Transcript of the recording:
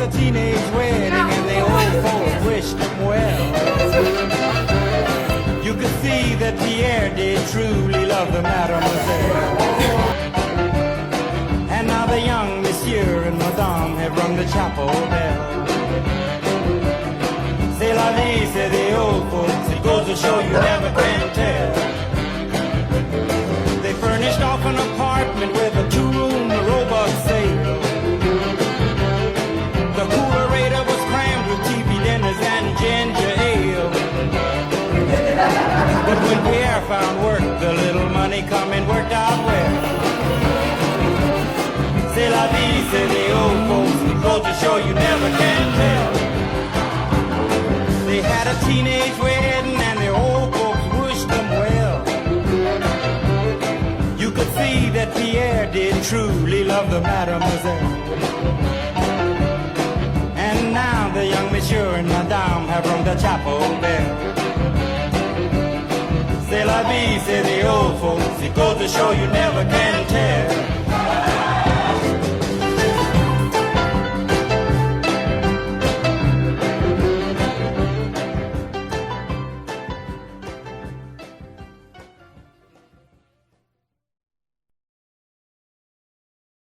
a teenage wedding and the old folks wished them well. You could see that Pierre did truly love the mademoiselle. And now the young monsieur and madame have rung the chapel bell. C'est la vie, say the old folks, it goes to show you never can tell. They furnished off an apartment with a two-room robot sale. The coolerator was crammed with TV dinners and ginger ale. But when Pierre found work, the little money coming worked out well. C'est la vie, say the old folks, it goes to show you never can tell. They had a teenage wedding and the old folks wished them well. You could see that Pierre did truly love the mademoiselle. And now the young monsieur and madame have rung the chapel bell. C'est la vie, say the old folks, it goes to show you never can tell.